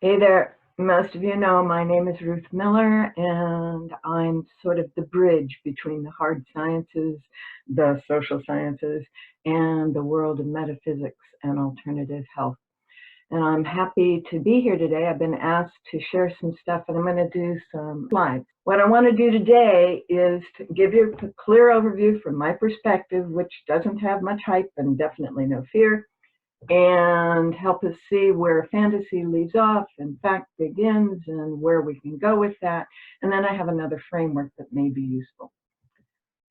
Hey there. Most of you know my name is Ruth Miller, and I'm sort of the bridge between the hard sciences, the social sciences, and the world of metaphysics and alternative health. And I'm happy to be here today. I've been asked to share some stuff, and I'm going to do some slides. What I want to do today is to give you a clear overview from my perspective, which doesn't have much hype and definitely no fear, and help us see where fantasy leaves off and fact begins and where we can go with that. And then I have another framework that may be useful.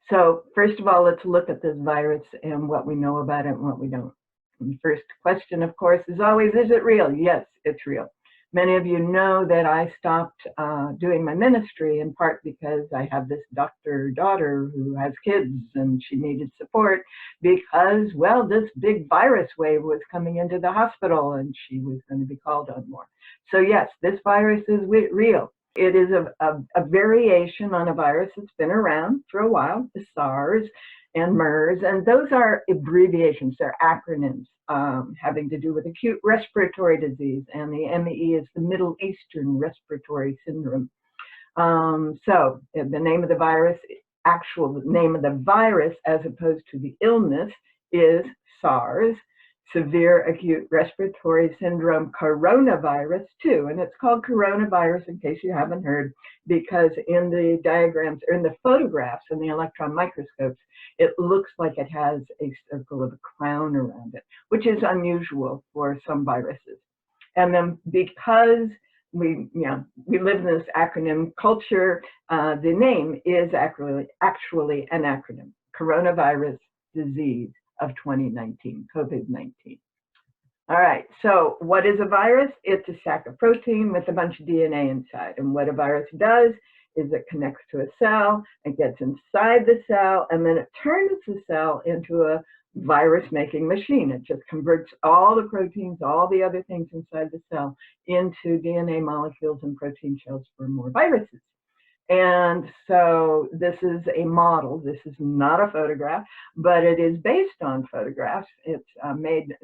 So first of all, let's look at this virus and what we know about it and what we don't. And the first question, of course, is always, is it real? Yes, it's real. Many of you know that I stopped doing my ministry in part because I have this doctor daughter who has kids and she needed support because, well, this big virus wave was coming into the hospital and she was going to be called on more. So yes, this virus is real. It is a variation on a virus that's been around for a while, the SARS and MERS, and those are abbreviations, they're acronyms having to do with acute respiratory disease, and the ME is the Middle Eastern Respiratory Syndrome. So the name of the virus, actual name of the virus as opposed to the illness is SARS, Severe Acute Respiratory Syndrome Coronavirus 2. And it's called coronavirus in case you haven't heard, because in the diagrams or in the photographs in the electron microscopes, it looks like it has a circle of a crown around it, which is unusual for some viruses. And then because we live in this acronym culture, the name is actually an acronym, Coronavirus Disease of 2019, COVID-19. All right, so what is a virus? It's a sack of protein with a bunch of DNA inside. And what a virus does is it connects to a cell, it gets inside the cell, and then it turns the cell into a virus-making machine. It just converts all the proteins, all the other things inside the cell into DNA molecules and protein shells for more viruses. And so this is a model. This is not a photograph, but it is based on photographs. It's made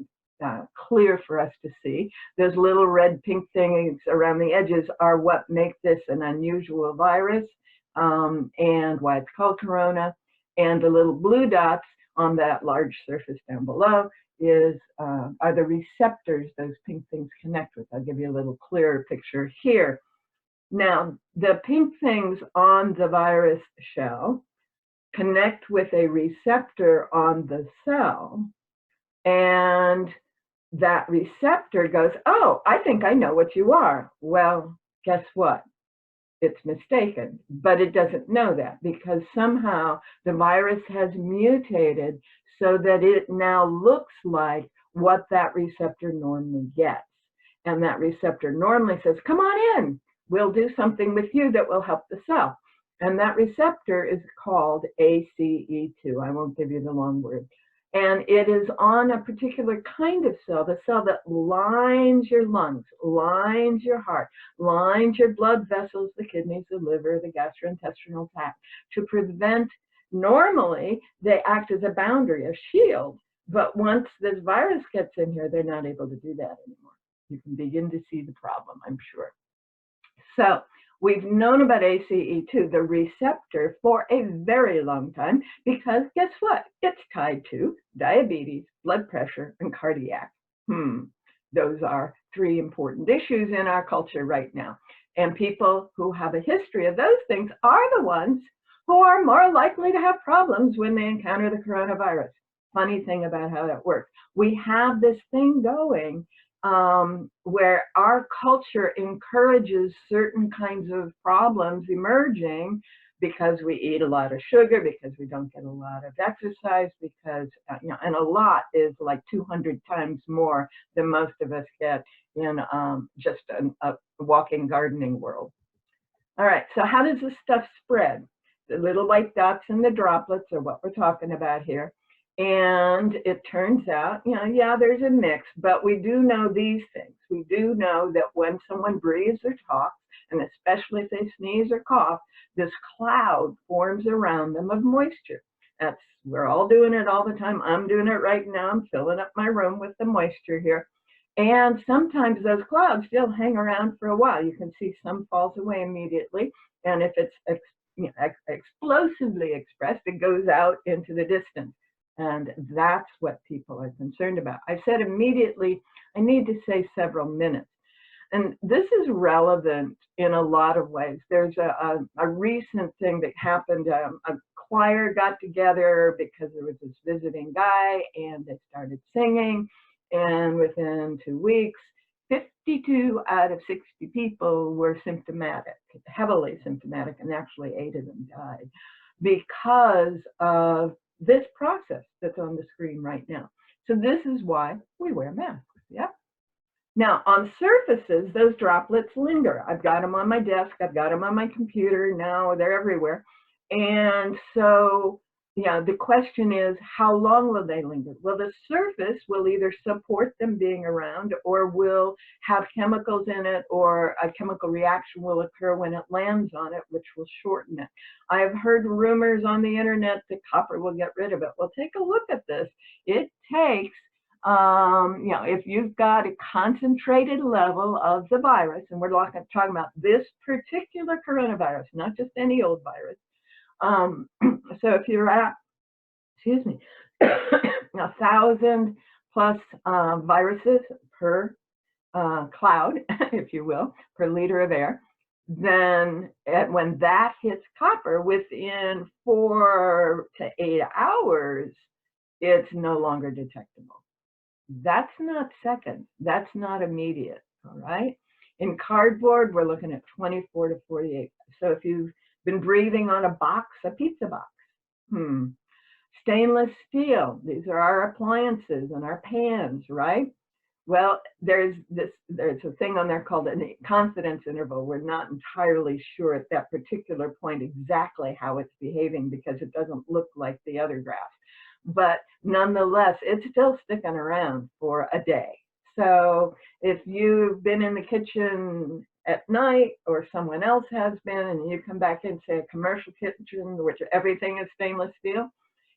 clear for us to see. Those little red pink things around the edges are what make this an unusual virus and why it's called corona. And the little blue dots on that large surface down below are the receptors those pink things connect with. I'll give you a little clearer picture here. Now, the pink things on the virus shell connect with a receptor on the cell, and that receptor goes, oh, I think I know what you are. Well, guess what? It's mistaken, but it doesn't know that because somehow the virus has mutated so that it now looks like what that receptor normally gets. And that receptor normally says, come on in. We'll do something with you that will help the cell. And that receptor is called ACE2. I won't give you the long word. And it is on a particular kind of cell, the cell that lines your lungs, lines your heart, lines your blood vessels, the kidneys, the liver, the gastrointestinal tract, to prevent, normally, they act as a boundary, a shield. But once this virus gets in here, they're not able to do that anymore. You can begin to see the problem, I'm sure. So we've known about ACE2, the receptor, for a very long time because guess what? It's tied to diabetes, blood pressure, and cardiac. Those are three important issues in our culture right now. And people who have a history of those things are the ones who are more likely to have problems when they encounter the coronavirus. Funny thing about how that works. We have this thing going where our culture encourages certain kinds of problems emerging because we eat a lot of sugar, because we don't get a lot of exercise, because, and a lot is like 200 times more than most of us get in just a walking gardening world. All right, so how does this stuff spread? The little white dots and the droplets are what we're talking about here. And it turns out, yeah, there's a mix, but we do know these things. We do know that when someone breathes or talks, and especially if they sneeze or cough, this cloud forms around them of moisture. We're all doing it all the time. I'm doing it right now. I'm filling up my room with the moisture here. And sometimes those clouds still hang around for a while. You can see some falls away immediately. And if it's explosively expressed, it goes out into the distance. And that's what people are concerned about. I said immediately, I need to say several minutes. And this is relevant in a lot of ways. There's a recent thing that happened. A choir got together because there was this visiting guy, and they started singing. And within 2 weeks, 52 out of 60 people were symptomatic, heavily symptomatic, and actually 8 of them died because of this process that's on the screen right now. So this is why we wear masks. Yeah. Now, on surfaces, those droplets linger. I've got them on my desk. I've got them on my computer. Now they're everywhere. And so, yeah, the question is, how long will they linger? Well, the surface will either support them being around or will have chemicals in it, or a chemical reaction will occur when it lands on it, which will shorten it. I've heard rumors on the internet that copper will get rid of it. Well, take a look at this. It takes if you've got a concentrated level of the virus, and we're talking about this particular coronavirus, not just any old virus. So if you're at, excuse me, 1,000 plus viruses per cloud, if you will, per liter of air, then when that hits copper, within 4 to 8 hours, it's no longer detectable. That's not seconds. That's not immediate, all right? In cardboard, we're looking at 24 to 48. So if you've been breathing on a box, a pizza box, stainless steel, these are our appliances and our pans, right? Well, there's a thing on there called a confidence interval. We're not entirely sure at that particular point exactly how it's behaving because it doesn't look like the other graph. But nonetheless, it's still sticking around for a day. So if you've been in the kitchen at night, or someone else has been, and you come back in, say, a commercial kitchen, which everything is stainless steel,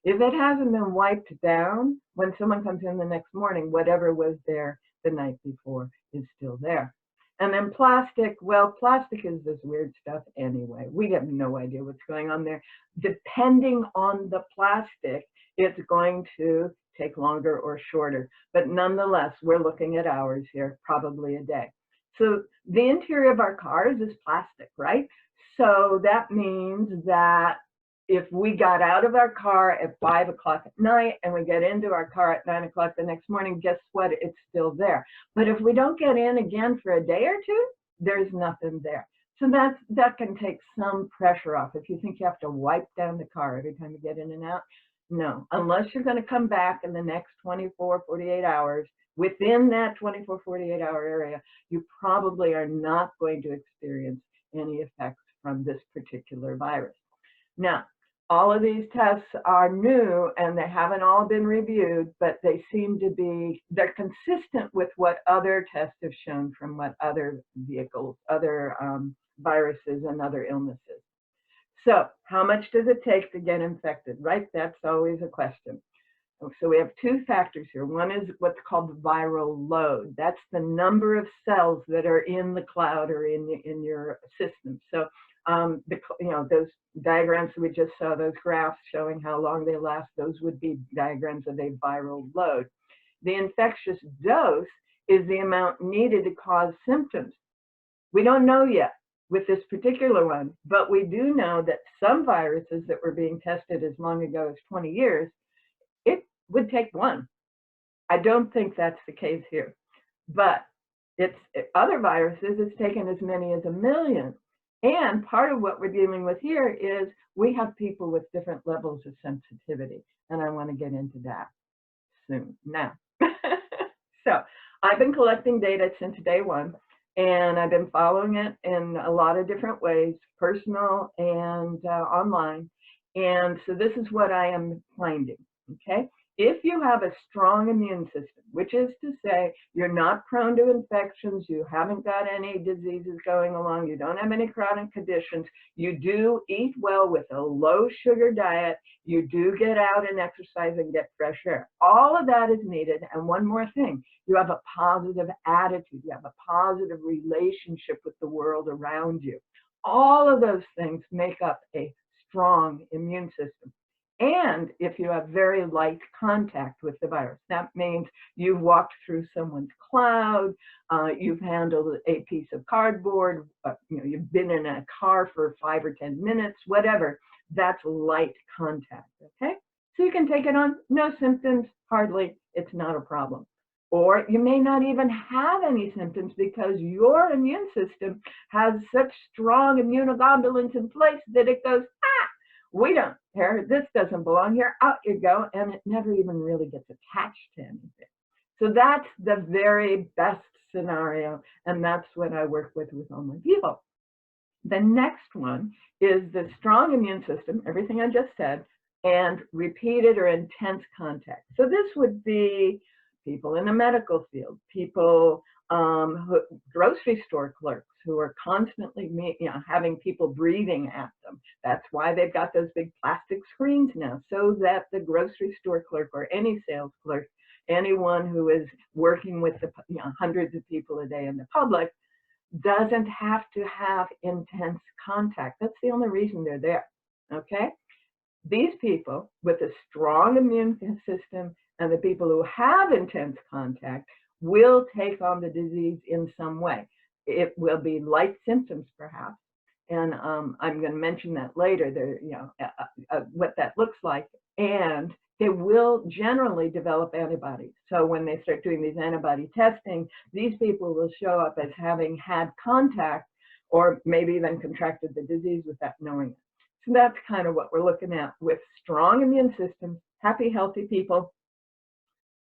if it hasn't been wiped down, when someone comes in the next morning, whatever was there the night before is still there. And then plastic, well, plastic is this weird stuff anyway. We have no idea what's going on there. Depending on the plastic, it's going to take longer or shorter. But nonetheless, we're looking at hours here, probably a day. So the interior of our cars is plastic, right? So that means that if we got out of our car at 5 o'clock at night and we get into our car at 9 o'clock the next morning, guess what? It's still there. But if we don't get in again for a day or two, there's nothing there. So that can take some pressure off. If you think you have to wipe down the car every time you get in and out, no. Unless you're going to come back in the next 24, 48 hours, within that 24, 48-hour area, you probably are not going to experience any effects from this particular virus. Now, all of these tests are new and they haven't all been reviewed, but they seem to be, they're consistent with what other tests have shown from what other vehicles, other viruses and other illnesses. So how much does it take to get infected, right? That's always a question. So we have two factors here. One is what's called the viral load. That's the number of cells that are in the cloud or in your system. So those diagrams we just saw, those graphs showing how long they last, those would be diagrams of a viral load. The infectious dose is the amount needed to cause symptoms. We don't know yet with this particular one, but we do know that some viruses that were being tested as long ago as 20 years, it would take one. I don't think that's the case here, but other viruses, it's taken as many as 1 million. And part of what we're dealing with here is we have people with different levels of sensitivity, and I want to get into that soon. Now, so I've been collecting data since day one, and I've been following it in a lot of different ways, personal and online. And so this is what I am finding, okay? If you have a strong immune system, which is to say you're not prone to infections, you haven't got any diseases going along, you don't have any chronic conditions, you do eat well with a low sugar diet, you do get out and exercise and get fresh air. All of that is needed. And one more thing, you have a positive attitude, you have a positive relationship with the world around you. All of those things make up a strong immune system. And if you have very light contact with the virus, that means you've walked through someone's cloud, you've handled a piece of cardboard, you've been in a car for 5 or 10 minutes, whatever, that's light contact, okay? So you can take it on, no symptoms, hardly, it's not a problem. Or you may not even have any symptoms because your immune system has such strong immunoglobulins in place that it goes, we don't care, this doesn't belong here, out you go, and it never even really gets attached to anything. So that's the very best scenario, and that's what I work with all my people. The next one is the strong immune system, everything I just said, and repeated or intense contact. So this would be people in the medical field, people, grocery store clerks who are constantly having people breathing at them. That's why they've got those big plastic screens now, so that the grocery store clerk or any sales clerk, anyone who is working with the hundreds of people a day in the public, doesn't have to have intense contact. That's the only reason they're there, okay? These people with a strong immune system and the people who have intense contact will take on the disease in some way. It will be light symptoms, perhaps, and I'm going to mention that later. There, what that looks like, and they will generally develop antibodies. So when they start doing these antibody testing, these people will show up as having had contact, or maybe even contracted the disease without knowing it. So that's kind of what we're looking at with strong immune systems, happy, healthy people,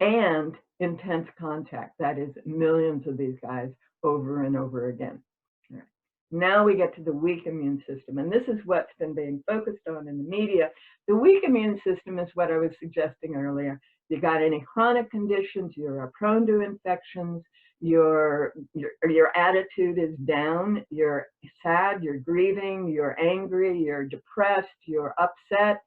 and intense contact. That is millions of these guys over and over again. All right. Now we get to the weak immune system, and this is what's been being focused on in the media. The weak immune system is what I was suggesting earlier. You got any chronic conditions, you're prone to infections, your attitude is down, you're sad, you're grieving, you're angry, you're depressed, you're upset.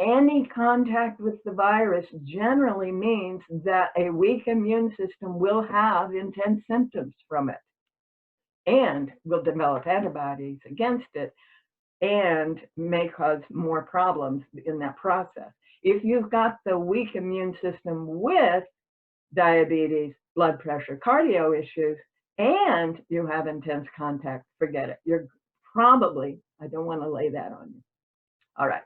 Any contact with the virus generally means that a weak immune system will have intense symptoms from it and will develop antibodies against it and may cause more problems in that process. If you've got the weak immune system with diabetes, blood pressure, cardio issues, and you have intense contact, forget it. You're probably, I don't want to lay that on you. All right.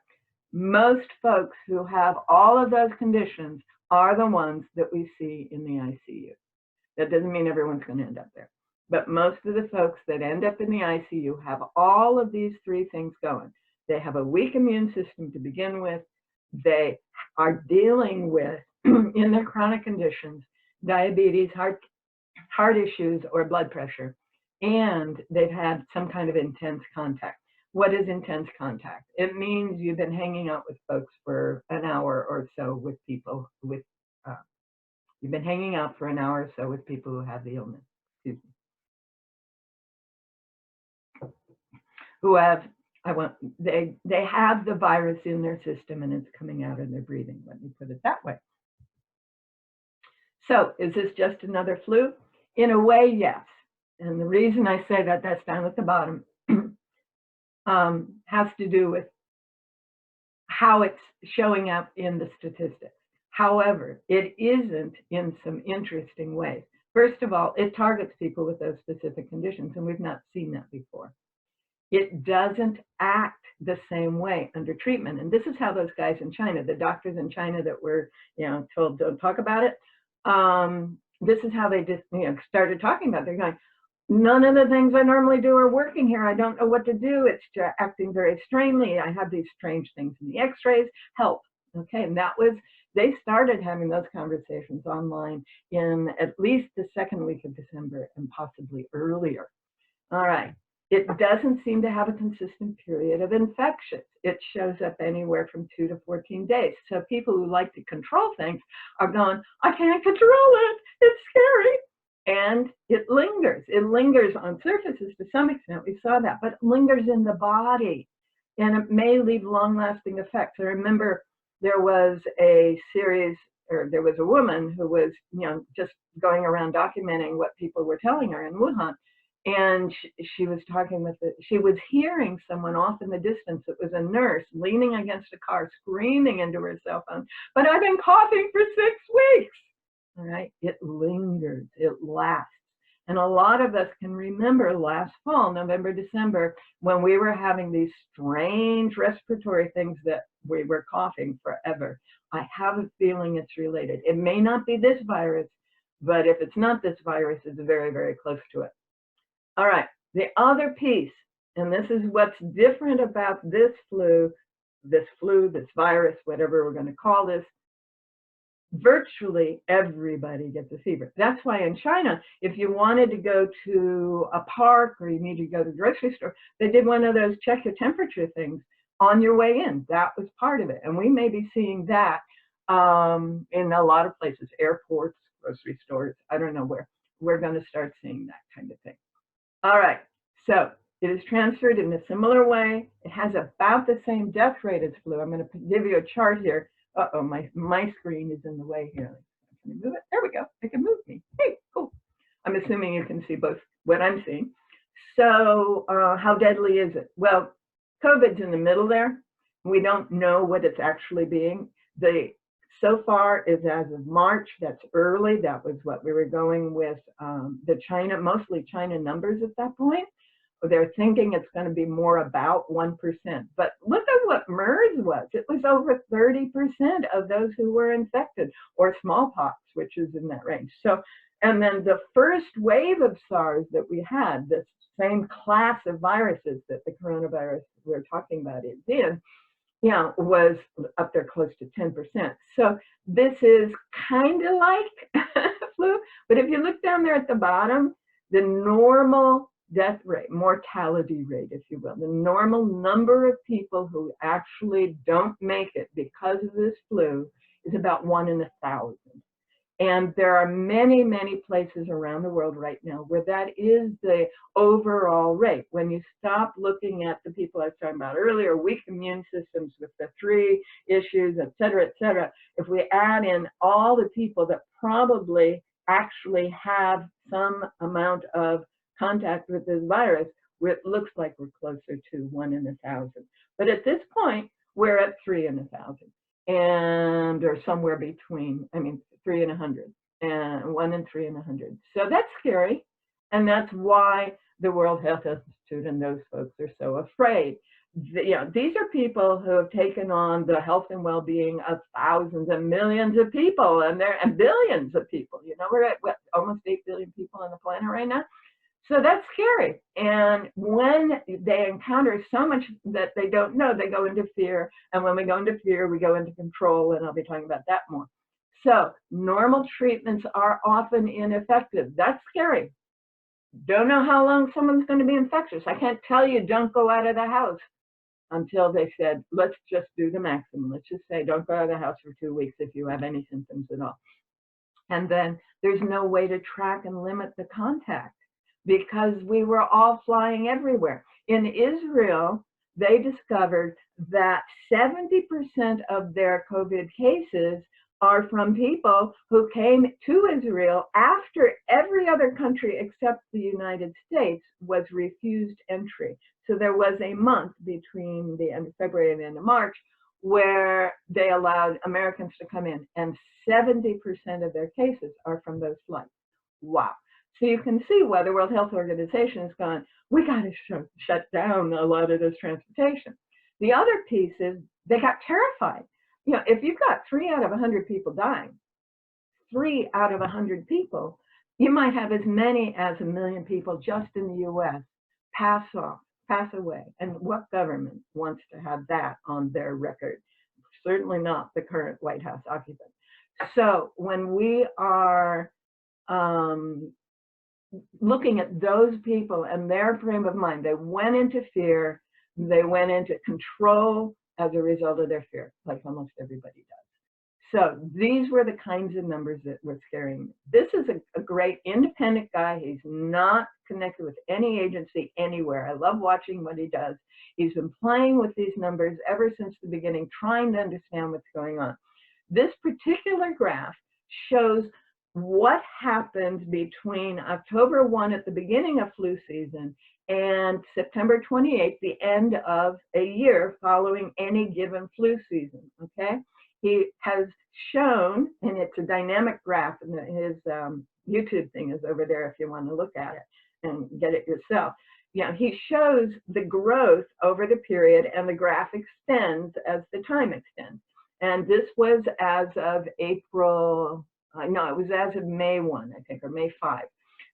Most folks who have all of those conditions are the ones that we see in the ICU. That doesn't mean everyone's going to end up there. But most of the folks that end up in the ICU have all of these three things going. They have a weak immune system to begin with. They are dealing with, in their chronic conditions, diabetes, heart issues, or blood pressure. And they've had some kind of intense contact. What is intense contact? It means you've been hanging out with folks for an hour or so with people with, you've been hanging out for an hour or so with people who have the illness, excuse me. Who have, they have the virus in their system and it's coming out in their breathing, let me put it that way. So is this just another flu? In a way, yes. And the reason I say that, that's down at the bottom, has to do with how it's showing up in the statistics. However, it isn't in some interesting ways. First of all, it targets people with those specific conditions, and we've not seen that before. It doesn't act the same way under treatment. And this is how those guys in China, the doctors in China that were told don't talk about it, this is how they just started talking about it. They're going, none of the things I normally do are working here. I don't know what to do. It's acting very strangely. I have these strange things in the x-rays. Help. Okay, and that was, they started having those conversations online in at least the second week of December and possibly earlier. All right, It doesn't seem to have a consistent period of infections. It shows up anywhere from 2 to 14 days. So people who like to control things are going, I can't control it. It's scary. And it lingers. It lingers on surfaces to some extent. We saw that, but it lingers in the body. And it may leave long-lasting effects. I remember there was a series, or there was a woman who was, just going around documenting what people were telling her in Wuhan. And she was talking with she was hearing someone off in the distance. It was a nurse leaning against a car, screaming into her cell phone, but I've been coughing for 6 weeks. All right, it lingers, it lasts. And a lot of us can remember last fall, November, December, when we were having these strange respiratory things that we were coughing forever. I have a feeling it's related. It may not be this virus, but if it's not this virus, it's very, very close to it. All right, the other piece, and this is what's different about this virus, whatever we're going to call this, virtually everybody gets a fever. That's why in China, if you wanted to go to a park or you needed to go to the grocery store, they did one of those check your temperature things on your way in. That was part of it. And we may be seeing that in a lot of places, airports, grocery stores, I don't know where. We're going to start seeing that kind of thing. All right, so it is transferred in a similar way. It has about the same death rate as flu. I'm going to give you a chart here. Uh-oh, my screen is in the way here. Can I move it? There we go. It can move me. Hey, cool. I'm assuming you can see both what I'm seeing. So how deadly is it? Well, COVID's in the middle there. We don't know what it's actually being. So far is as of March, that's early. That was what we were going with the China, mostly China numbers at that point. They're thinking it's going to be more about 1%. But look at what MERS was. It was over 30% of those who were infected, or smallpox, which is in that range. So, and then the first wave of SARS that we had, the same class of viruses that the coronavirus we're talking about is in, was up there close to 10%. So this is kind of like flu, but if you look down there at the bottom, the normal death rate, mortality rate, if you will, the normal number of people who actually don't make it because of this flu is about 1 in 1,000. And there are many, many places around the world right now where that is the overall rate. When you stop looking at the people I was talking about earlier, weak immune systems with the 3 issues, et cetera, if we add in all the people that probably actually have some amount of contact with this virus, it looks like we're closer to 1 in 1,000. But at this point, we're at 3 in 1,000, and or somewhere between, 3 in 100, and 1 in 3 in 100. So that's scary, and that's why the World Health Institute and those folks are so afraid. These are people who have taken on the health and well-being of thousands and millions of people, and billions of people. We're at almost 8 billion people on the planet right now. So that's scary. And when they encounter so much that they don't know, they go into fear. And when we go into fear, we go into control, and I'll be talking about that more. So normal treatments are often ineffective. That's scary. Don't know how long someone's going to be infectious. I can't tell you don't go out of the house until they said, let's just do the maximum. Let's just say don't go out of the house for 2 weeks if you have any symptoms at all. And then there's no way to track and limit the contact because we were all flying everywhere. In Israel, they discovered that 70% of their COVID cases are from people who came to Israel after every other country except the United States was refused entry. So there was a month between the end of February and the end of March where they allowed Americans to come in, and 70% of their cases are from those flights. Wow. So you can see why the World Health Organization has gone, we got to shut down a lot of this transportation. The other piece is they got terrified. If you've got 3 out of 100 people dying, 3 out of 100 people, you might have as many as 1 million people just in the US pass away. And what government wants to have that on their record? Certainly not the current White House occupant. So when we are looking at those people and their frame of mind, they went into fear, they went into control as a result of their fear, like almost everybody does. So these were the kinds of numbers that were scaring me. This is a great independent guy. He's not connected with any agency anywhere. I love watching what he does. He's been playing with these numbers ever since the beginning, trying to understand what's going on. This particular graph shows what happened between October 1 at the beginning of flu season and September 28th, the end of a year following any given flu season, okay? He has shown, and it's a dynamic graph, and his YouTube thing is over there if you want to look at it and get it yourself. Yeah, he shows the growth over the period, and the graph extends as the time extends. And this was as of April, no, it was as of May 1, I think, or May 5,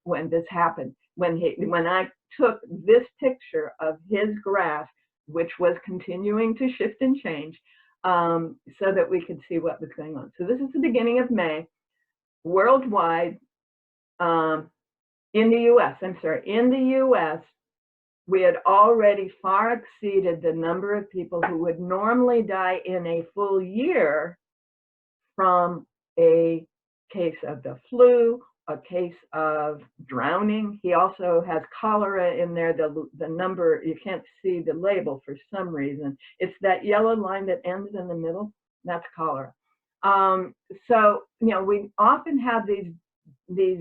when this happened. When I took this picture of his graph, which was continuing to shift and change, so that we could see what was going on. So this is the beginning of May. Worldwide, in the US, in the US, we had already far exceeded the number of people who would normally die in a full year from a case of the flu, a case of drowning. He also has cholera in there. The number, you can't see the label for some reason. It's that yellow line that ends in the middle. That's cholera. So, you know, we often have these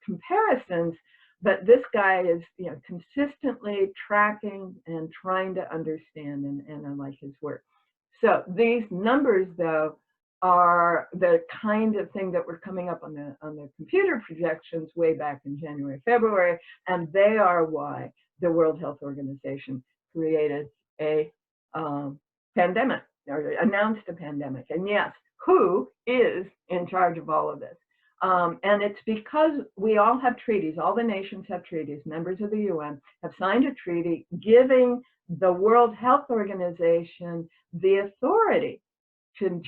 comparisons, but this guy is, you know, consistently tracking and trying to understand, and I like his work. So these numbers, though, are the kind of thing that were coming up on the computer projections way back in January, February, and they are why the World Health Organization created a pandemic, or announced a pandemic. And yes, who is in charge of all of this? And it's because we all have treaties, all the nations have treaties, members of the UN have signed a treaty giving the World Health Organization the authority to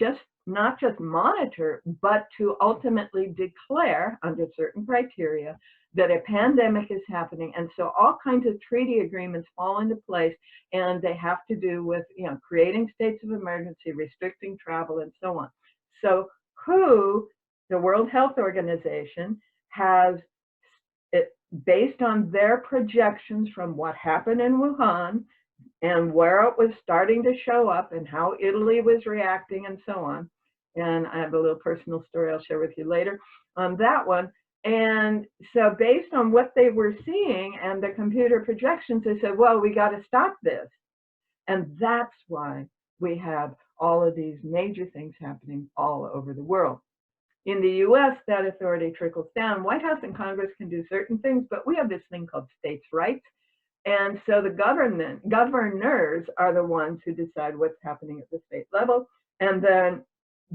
not just monitor, but to ultimately declare under certain criteria that a pandemic is happening. And so all kinds of treaty agreements fall into place, and they have to do with, you know, creating states of emergency, restricting travel, and so on. So the World Health Organization has, based on their projections from what happened in Wuhan and where it was starting to show up and how Italy was reacting and so on. And I have a little personal story I'll share with you later on that one. And so based on what they were seeing and the computer projections, they said, well, we got to stop this. And that's why we have all of these major things happening all over the world. In the US, that authority trickles down. White House and Congress can do certain things, but we have this thing called states' rights. And so the governors are the ones who decide what's happening at the state level. And then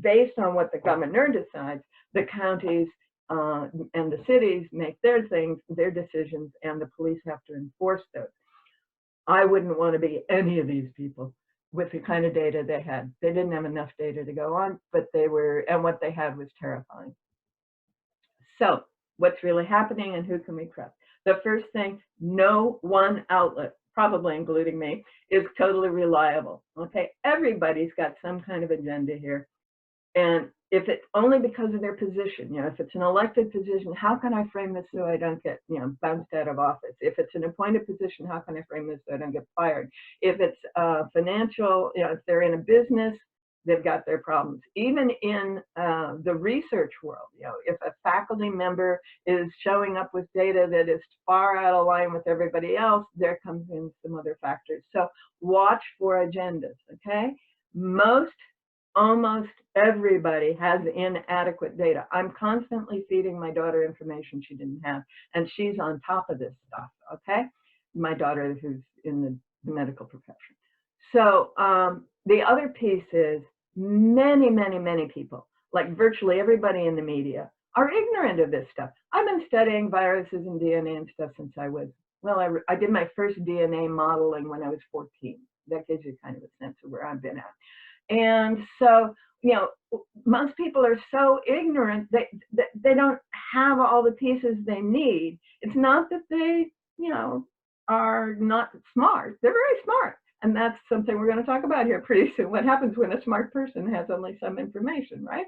based on what the governor decides, the counties and the cities make their decisions, and the police have to enforce those. I wouldn't want to be any of these people with the kind of data they had. They didn't have enough data to go on, but and what they had was terrifying. So what's really happening and who can we trust? The first thing, no one outlet, probably including me, is totally reliable. Okay, everybody's got some kind of agenda here. And if it's only because of their position, you know, if it's an elected position, how can I frame this so I don't get, you know, bounced out of office? If it's an appointed position, how can I frame this so I don't get fired? If it's financial, you know, if they're in a business, they've got their problems. Even in the research world, you know, if a faculty member is showing up with data that is far out of line with everybody else, there comes in some other factors. So watch for agendas, okay? Almost everybody has inadequate data. I'm constantly feeding my daughter information she didn't have, and she's on top of this stuff, okay? My daughter who's in the medical profession. So the other piece is many people, like virtually everybody in the media, are ignorant of this stuff. I've been studying viruses and DNA and stuff since I was, well, I did my first DNA modeling when I was 14. That gives you kind of a sense of where I've been at. And so, you know, most people are so ignorant that they don't have all the pieces they need. It's not that they, are not smart. They're very smart. And that's something we're going to talk about here pretty soon. What happens when a smart person has only some information, right?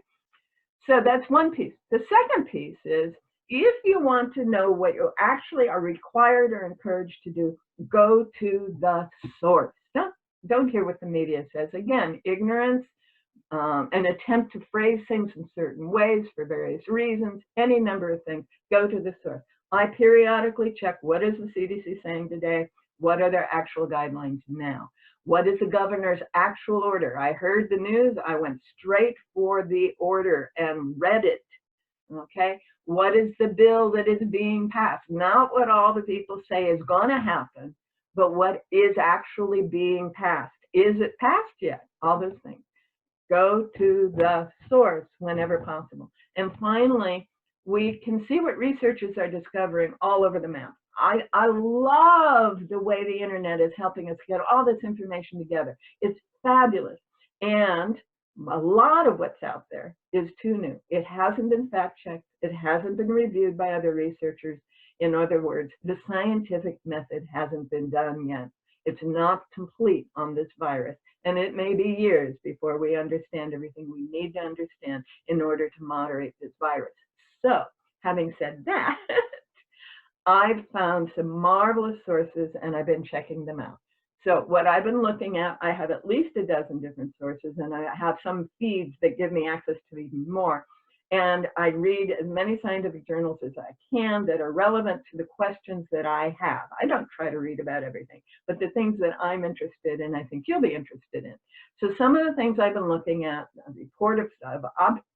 So that's one piece. The second piece is, if you want to know what you actually are required or encouraged to do, go to the source. Don't hear what the media says. Again, ignorance, an attempt to phrase things in certain ways for various reasons, any number of things. Go to the source. I periodically check, what is the CDC saying today? What are their actual guidelines now? What is the governor's actual order? I heard the news, I went straight for the order and read it, okay? What is the bill that is being passed? Not what all the people say is gonna happen, but what is actually being passed. Is it passed yet? All those things. Go to the source whenever possible. And finally, we can see what researchers are discovering all over the map. I love the way the internet is helping us get all this information together. It's fabulous. And a lot of what's out there is too new. It hasn't been fact-checked. It hasn't been reviewed by other researchers. In other words, the scientific method hasn't been done yet. It's not complete on this virus. And it may be years before we understand everything we need to understand in order to moderate this virus. So, having said that, I've found some marvelous sources and I've been checking them out. So what I've been looking at, I have at least a dozen different sources, and I have some feeds that give me access to even more. And I read as many scientific journals as I can that are relevant to the questions that I have. I don't try to read about everything, but the things that I'm interested in, I think you'll be interested in. So some of the things I've been looking at, a report of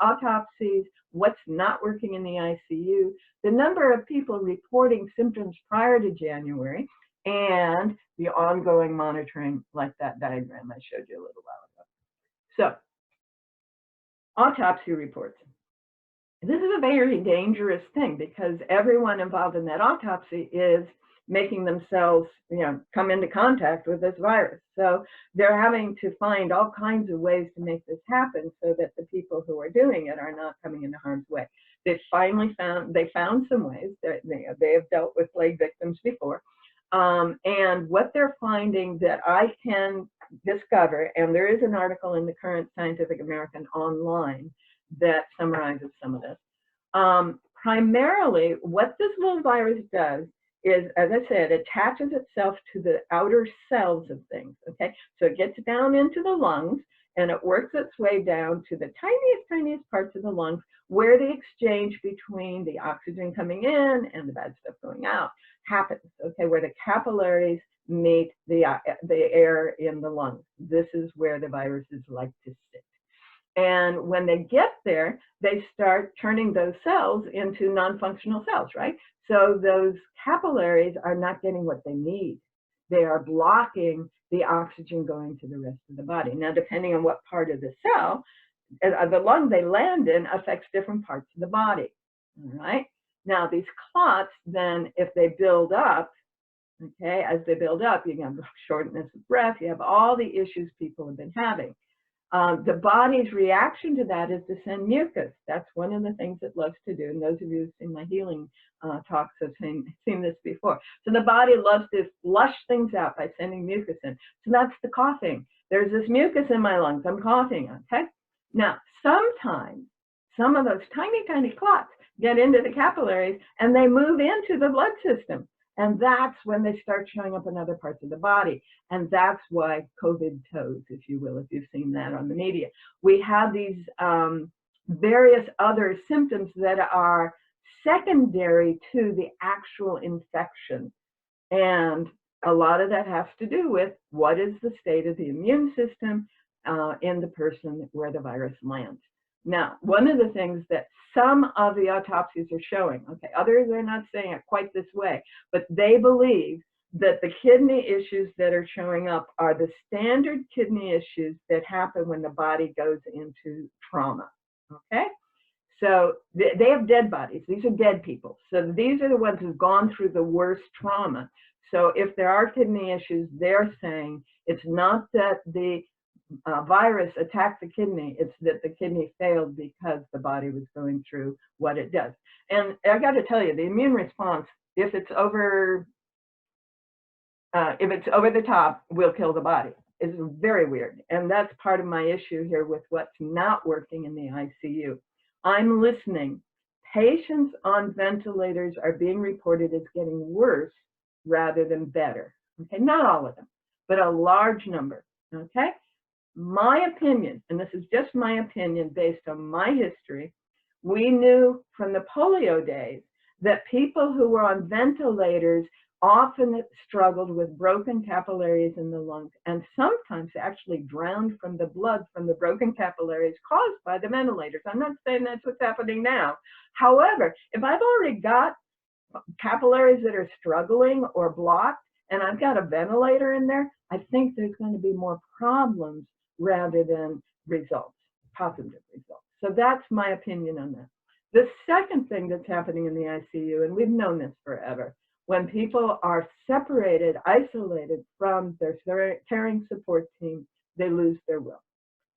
autopsies, what's not working in the ICU, the number of people reporting symptoms prior to January, and the ongoing monitoring, like that diagram I showed you a little while ago. So, autopsy reports. This is a very dangerous thing because everyone involved in that autopsy is making themselves, come into contact with this virus. So they're having to find all kinds of ways to make this happen so that the people who are doing it are not coming into harm's way. They finally found some ways. They have dealt with plague victims before. And what they're finding that I can discover, and there is an article in the current Scientific American online that summarizes some of this. Primarily, what this little virus does is, as I said, attaches itself to the outer cells of things, okay? So it gets down into the lungs, and it works its way down to the tiniest parts of the lungs where the exchange between the oxygen coming in and the bad stuff going out happens, okay, where the capillaries meet the air in the lungs. This is where the viruses like to sit. And when they get there, they start turning those cells into non-functional cells, right? So those capillaries are not getting what they need. They are blocking the oxygen going to the rest of the body. Now, depending on what part of the cell, the lung they land in affects different parts of the body, all right? Now, these clots, then, if they build up, okay, as they build up, you have shortness of breath, you have all the issues people have been having. The body's reaction to that is to send mucus. That's one of the things it loves to do. And those of you who've seen my healing talks have seen this before. So the body loves to flush things out by sending mucus in. So that's the coughing. There's this mucus in my lungs. I'm coughing, okay? Now, sometimes some of those tiny clots get into the capillaries and they move into the blood system. And that's when they start showing up in other parts of the body. And that's why COVID toes, if you will, if you've seen that on the media. We have these various other symptoms that are secondary to the actual infection. And a lot of that has to do with what is the state of the immune system in the person where the virus lands. Now, one of the things that some of the autopsies are showing, okay, others are not saying it quite this way, but they believe that the kidney issues that are showing up are the standard kidney issues that happen when the body goes into trauma, okay? So they have dead bodies. These are dead people. So these are the ones who've gone through the worst trauma. So if there are kidney issues, they're saying it's not that the virus attacked the kidney. It's that the kidney failed because the body was going through what it does. And I got to tell you, the immune response, if it's over the top, will kill the body. It's very weird. And that's part of my issue here with what's not working in the ICU. I'm listening. Patients on ventilators are being reported as getting worse rather than better. Okay, not all of them, but a large number. Okay, my opinion, and this is just my opinion based on my history, we knew from the polio days that people who were on ventilators often struggled with broken capillaries in the lungs and sometimes actually drowned from the blood from the broken capillaries caused by the ventilators. I'm not saying that's what's happening now. However, if I've already got capillaries that are struggling or blocked and I've got a ventilator in there, I think there's going to be more problems rather than results, positive results. So that's my opinion on that. The second thing that's happening in the ICU, and we've known this forever, when people are separated, isolated from their caring support team, they lose their will.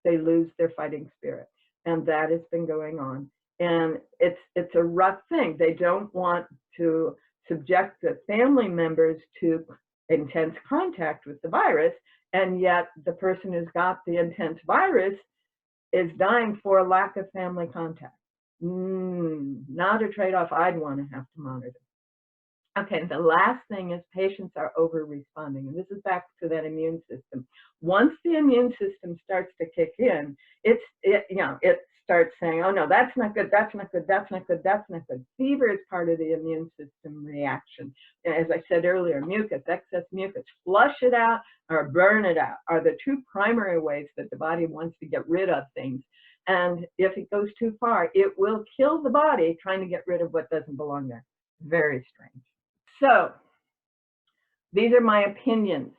They lose their fighting spirit. And that has been going on. And it's a rough thing. They don't want to subject the family members to intense contact with the virus, and yet the person who's got the intense virus is dying for lack of family contact. Not a trade-off I'd want to have to monitor. Okay, the last thing is patients are over-responding, and this is back to that immune system. Once the immune system starts to kick in, it starts saying, oh no, that's not good, that's not good, that's not good, that's not good. Fever is part of the immune system reaction. As I said earlier, mucus, excess mucus, flush it out or burn it out are the two primary ways that the body wants to get rid of things. And if it goes too far, it will kill the body trying to get rid of what doesn't belong there. Very strange. So these are my opinions.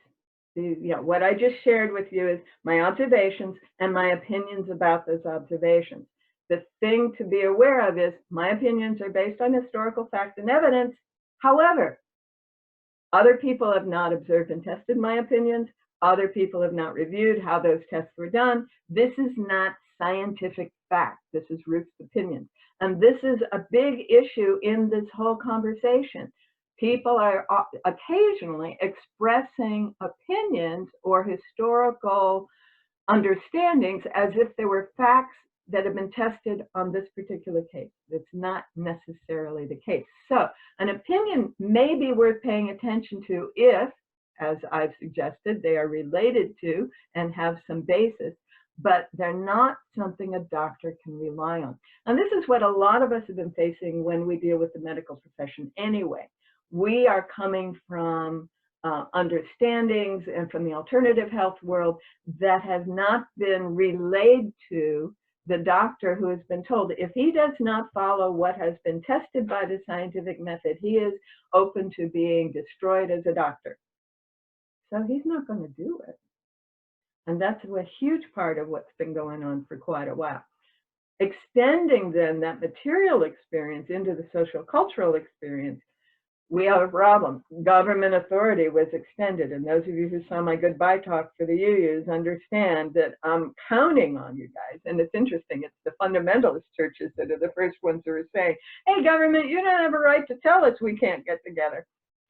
What I just shared with you is my observations and my opinions about those observations. The thing to be aware of is my opinions are based on historical fact and evidence. However, other people have not observed and tested my opinions. Other people have not reviewed how those tests were done. This is not scientific fact. This is Ruth's opinion. And this is a big issue in this whole conversation. People are occasionally expressing opinions or historical understandings as if they were facts that have been tested on this particular case. That's not necessarily the case. So an opinion may be worth paying attention to if, as I've suggested, they are related to and have some basis, but they're not something a doctor can rely on. And this is what a lot of us have been facing when we deal with the medical profession anyway. We are coming from understandings and from the alternative health world that has not been relayed to the doctor who has been told if he does not follow what has been tested by the scientific method, he is open to being destroyed as a doctor. So he's not going to do it. And that's a huge part of what's been going on for quite a while. Extending then that material experience into the social cultural experience, we have a problem. Government authority was extended, and those of you who saw my goodbye talk for the UUs understand that I'm counting on you guys. And it's interesting, it's the fundamentalist churches that are the first ones who are saying, hey, government, you don't have a right to tell us we can't get together.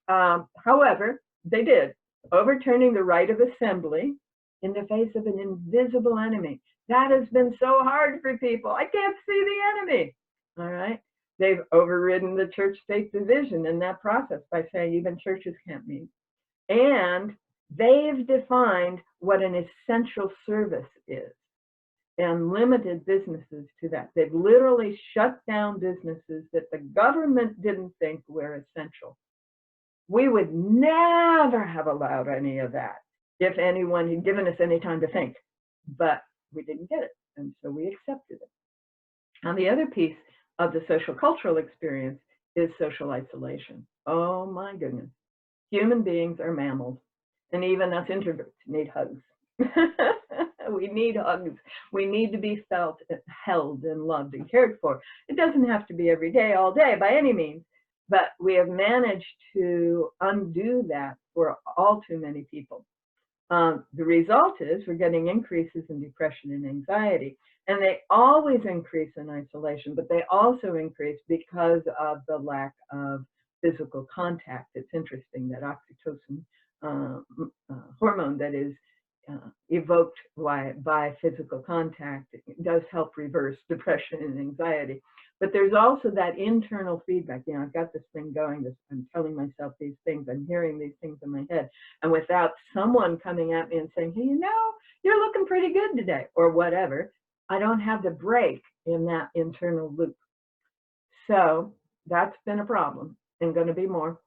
However, they did, overturning the right of assembly in the face of an invisible enemy. That has been so hard for people. I can't see the enemy, all right? They've overridden the church-state division in that process by saying even churches can't meet. And they've defined what an essential service is and limited businesses to that. They've literally shut down businesses that the government didn't think were essential. We would never have allowed any of that if anyone had given us any time to think, but we didn't get it, and so we accepted it. And the other piece of the social cultural experience is social isolation. Oh my goodness. Human beings are mammals, and even us introverts need hugs. We need hugs. We need to be felt, held, and loved and cared for. It doesn't have to be every day, all day by any means, but we have managed to undo that for all too many people. The result is we're getting increases in depression and anxiety. And they always increase in isolation, but they also increase because of the lack of physical contact. It's interesting that oxytocin hormone that is evoked by physical contact does help reverse depression and anxiety. But there's also that internal feedback. You know, I've got this thing going, I'm telling myself these things, I'm hearing these things in my head. And without someone coming at me and saying, hey, you know, you're looking pretty good today, or whatever, I don't have the break in that internal loop. So that's been a problem and going to be more.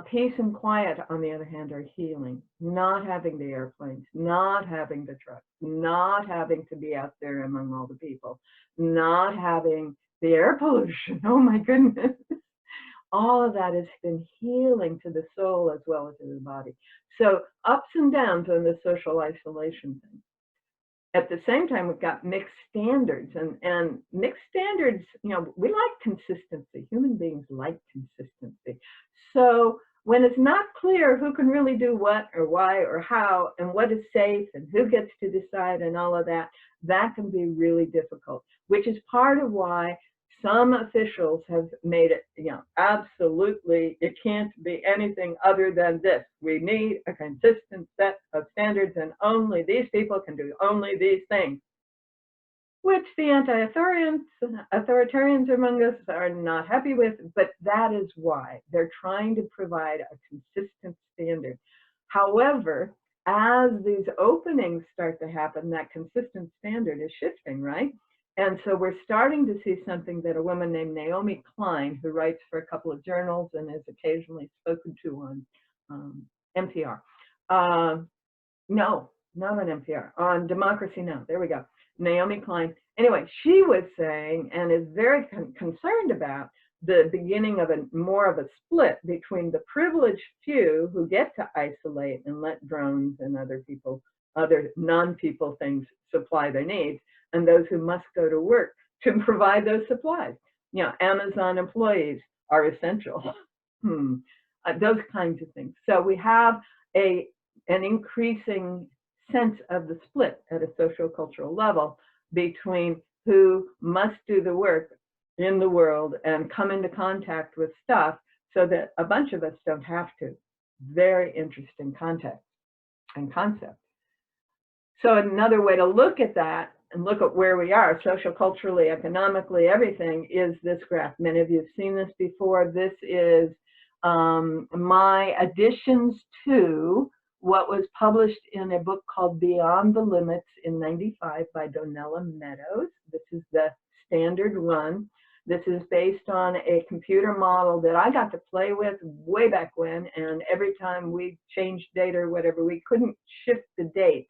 Peace and quiet, on the other hand, are healing. Not having the airplanes, not having the trucks, not having to be out there among all the people, not having the air pollution. Oh my goodness. All of that has been healing to the soul as well as to the body. So ups and downs on the social isolation thing. At the same time, we've got mixed standards, and mixed standards, you know, we like consistency. Human beings like consistency. So when it's not clear who can really do what or why or how and what is safe and who gets to decide and all of that, that can be really difficult, which is part of why some officials have made it, you know, absolutely, it can't be anything other than this. We need a consistent set of standards, and only these people can do only these things, which the authoritarians among us are not happy with, but that is why they're trying to provide a consistent standard. However, as these openings start to happen, that consistent standard is shifting, right? And so we're starting to see something that a woman named Naomi Klein, who writes for a couple of journals and is occasionally spoken to on NPR. No, not on NPR, on Democracy Now! There we go. Naomi Klein. Anyway, she was saying, and is very concerned about, the beginning of more of a split between the privileged few who get to isolate and let drones and other people, other non-people things supply their needs, and those who must go to work to provide those supplies. You know, Amazon employees are essential. Those kinds of things. So we have an increasing sense of the split at a social-cultural level between who must do the work in the world and come into contact with stuff so that a bunch of us don't have to. Very interesting context and concept. So another way to look at that and look at where we are, social, culturally, economically, everything, is this graph. Many of you have seen this before. This is my additions to what was published in a book called Beyond the Limits in '95 by Donella Meadows. This is the standard one. This is based on a computer model that I got to play with way back when, and every time we changed data or whatever, we couldn't shift the dates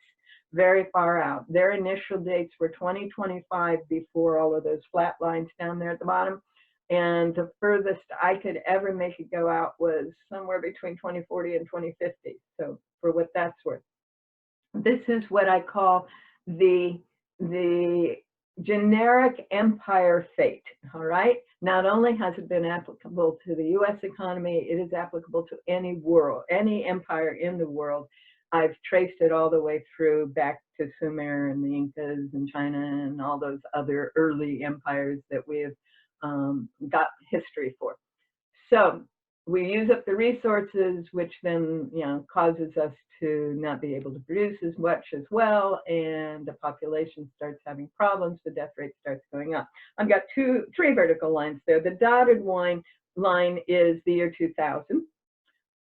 very far out. Their initial dates were 2025 before all of those flat lines down there at the bottom. And the furthest I could ever make it go out was somewhere between 2040 and 2050. So for what that's worth. This is what I call the generic empire fate, all right? Not only has it been applicable to the US economy, it is applicable to any empire in the world. I've traced it all the way through back to Sumer and the Incas and China and all those other early empires that we've got history for. So we use up the resources, which then, you know, causes us to not be able to produce as much as well, and the population starts having problems, the death rate starts going up. I've got three vertical lines there. The dotted line is the year 2000.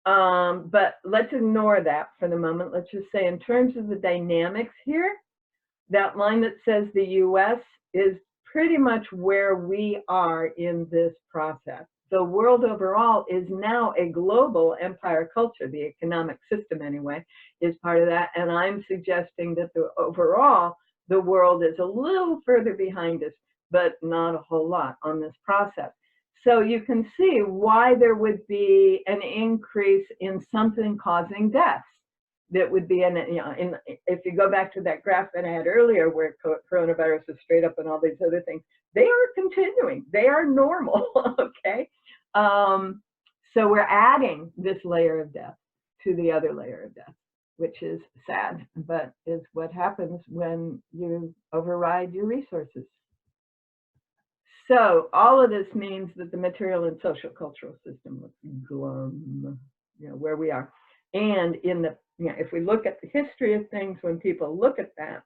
But let's ignore that for the moment. Let's just say in terms of the dynamics here, that line that says the US is pretty much where we are in this process. The world overall is now a global empire culture. The economic system, anyway, is part of that. And I'm suggesting that overall, the world is a little further behind us, but not a whole lot on this process. So you can see why there would be an increase in something causing deaths. That would be, if you go back to that graph that I had earlier where coronavirus is straight up and all these other things, they are continuing. They are normal, okay? So we're adding this layer of death to the other layer of death. which is sad, but is what happens when you override your resources. So all of this means that the material and social cultural system looks glum, where we are. And in the, if we look at the history of things, when people look at that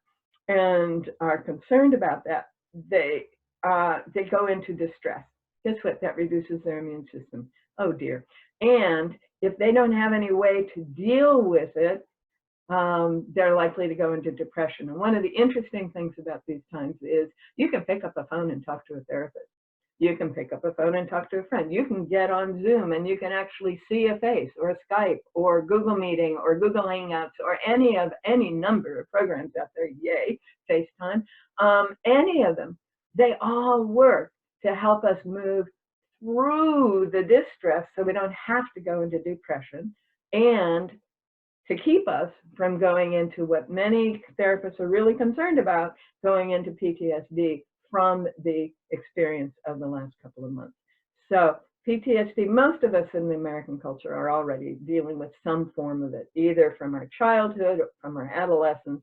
and are concerned about that, they go into distress. Guess what? That reduces their immune system. Oh dear. And if they don't have any way to deal with it, they're likely to go into depression. And one of the interesting things about these times is you can pick up a phone and talk to a therapist. You can pick up a phone and talk to a friend. You can get on Zoom and you can actually see a face, or Skype or Google Meeting or Google Hangouts or any number of programs out there. Yay, FaceTime. Any of them, they all work to help us move through the distress so we don't have to go into depression, and to keep us from going into what many therapists are really concerned about, going into PTSD from the experience of the last couple of months. So PTSD, most of us in the American culture are already dealing with some form of it, either from our childhood or from our adolescence,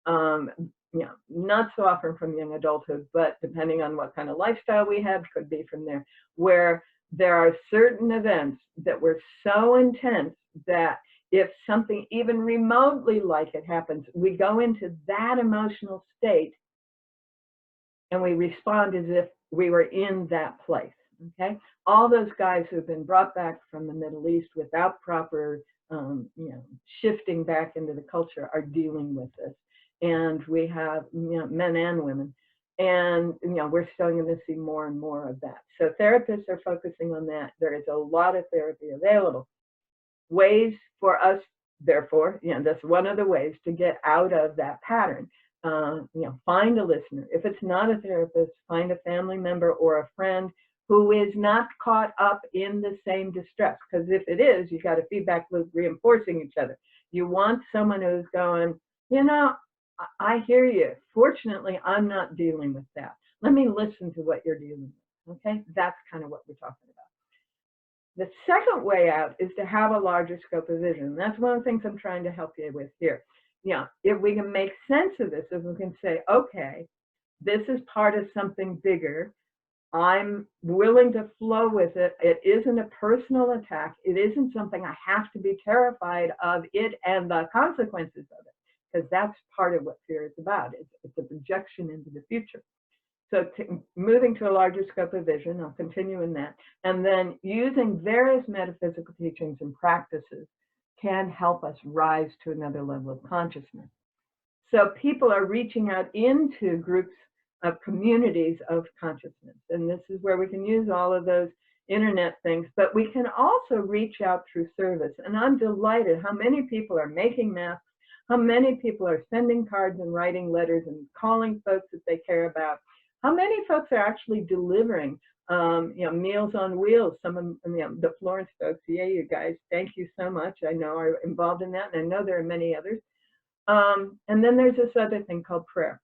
not so often from young adulthood, but depending on what kind of lifestyle we had, could be from there, where there are certain events that were so intense that if something even remotely like it happens, we go into that emotional state and we respond as if we were in that place, okay? All those guys who've been brought back from the Middle East without proper, shifting back into the culture are dealing with this. And we have, men and women. And, we're still going to see more and more of that. So therapists are focusing on that. There is a lot of therapy available. Ways for us, therefore, that's one of the ways to get out of that pattern. Find a listener. If it's not a therapist, find a family member or a friend who is not caught up in the same distress. Because if it is, you've got a feedback loop reinforcing each other. You want someone who's going, I hear you. Fortunately, I'm not dealing with that. Let me listen to what you're dealing with. Okay, that's kind of what we're talking about. The second way out is to have a larger scope of vision. That's one of the things I'm trying to help you with here. If we can make sense of this, if we can say, okay, this is part of something bigger, I'm willing to flow with it. It isn't a personal attack. It isn't something I have to be terrified of it and the consequences of it, because that's part of what fear is about. It's a projection into the future. So moving to a larger scope of vision, I'll continue in that, and then using various metaphysical teachings and practices can help us rise to another level of consciousness. So people are reaching out into groups of communities of consciousness, and this is where we can use all of those internet things, but we can also reach out through service. And I'm delighted how many people are making masks, how many people are sending cards and writing letters and calling folks that they care about. How many folks are actually delivering, Meals on Wheels? Some of the Florence folks, yeah, you guys, thank you so much. I know are involved in that, and I know there are many others. And then there's this other thing called prayer.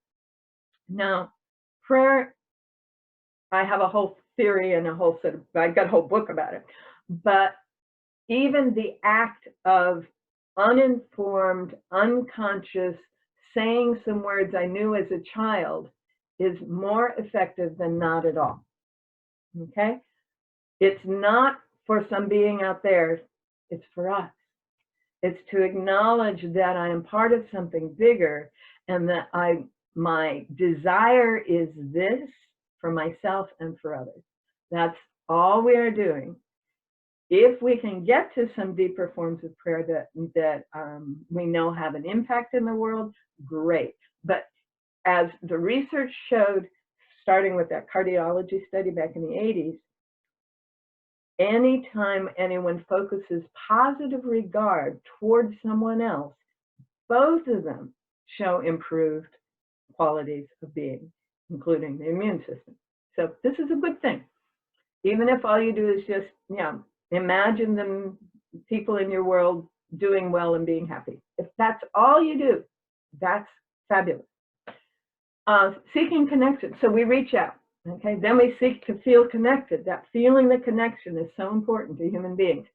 Now, prayer, I have a whole theory and I've got a whole book about it. But even the act of uninformed, unconscious, saying some words I knew as a child is more effective than not at all, okay? It's not for some being out there, it's for us. It's to acknowledge that I am part of something bigger, and that my desire is this for myself and for others. That's all we are doing. If we can get to some deeper forms of prayer that we know have an impact in the world, great. But as the research showed, starting with that cardiology study back in the 80s, anytime anyone focuses positive regard towards someone else, both of them show improved qualities of being, including the immune system. So this is a good thing. Even if all you do is just, imagine them, people in your world doing well and being happy. If that's all you do, that's fabulous. Seeking connection. So we reach out, okay? Then we seek to feel connected. That feeling the connection is so important to human beings.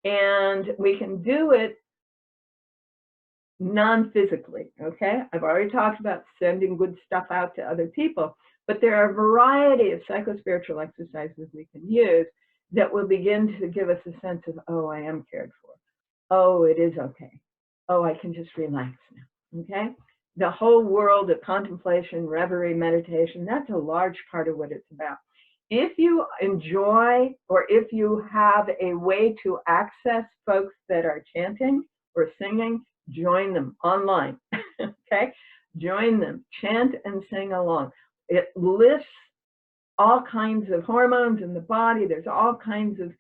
And we can do it non-physically, okay? I've already talked about sending good stuff out to other people, but there are a variety of psychospiritual exercises we can use that will begin to give us a sense of, oh, I am cared for. Oh, it is okay. Oh, I can just relax now, okay? The whole world of contemplation, reverie, meditation, that's a large part of what it's about. If you enjoy, or if you have a way to access folks that are chanting or singing, join them online, okay? Join them, chant and sing along. It lifts all kinds of hormones in the body. There's all kinds of,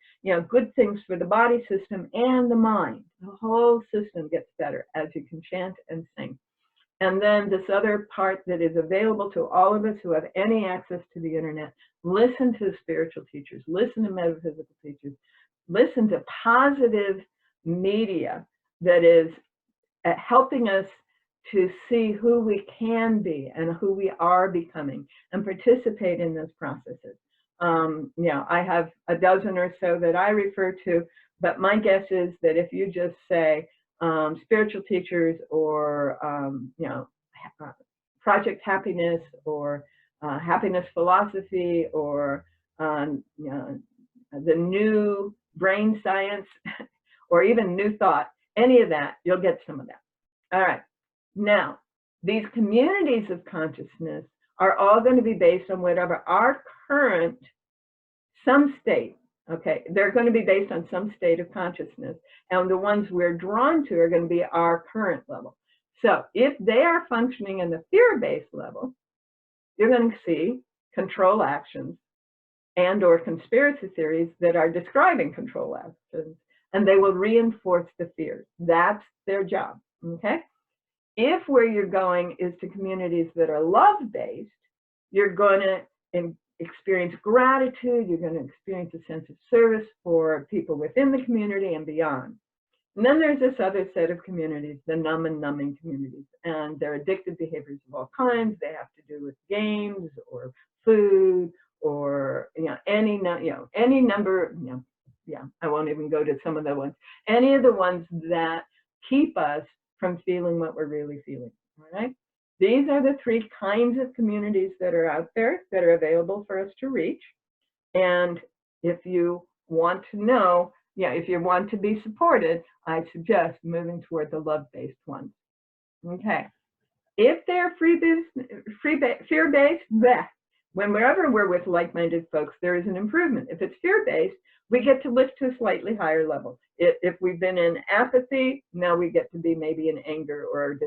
good things for the body system and the mind. The whole system gets better as you can chant and sing. And then this other part that is available to all of us who have any access to the internet, listen to spiritual teachers, listen to metaphysical teachers, listen to positive media that is helping us to see who we can be and who we are becoming and participate in those processes. I have a dozen or so that I refer to, but my guess is that if you just say spiritual teachers or, Project Happiness or Happiness Philosophy or, the new brain science or even new thought, any of that, you'll get some of that. All right. Now, these communities of consciousness are all going to be based on whatever our current, some state, okay? They're going to be based on some state of consciousness. And the ones we're drawn to are going to be our current level. So if they are functioning in the fear-based level, you're going to see control actions and or conspiracy theories that are describing control actions, and they will reinforce the fears. That's their job, okay? If where you're going is to communities that are love-based, you're going to experience gratitude, you're going to experience a sense of service for people within the community and beyond. And then there's this other set of communities, the numb and numbing communities, and they're addictive behaviors of all kinds. They have to do with games or food or any number, I won't even go to some of the ones, any of the ones that keep us from feeling what we're really feeling, all right? These are the three kinds of communities that are out there that are available for us to reach. And if you want to know, if you want to be supported, I suggest moving toward the love-based ones. Okay. If they're fear-based, whenever we're with like-minded folks, there is an improvement. If it's fear-based, we get to lift to a slightly higher level. If we've been in apathy, now we get to be maybe in anger or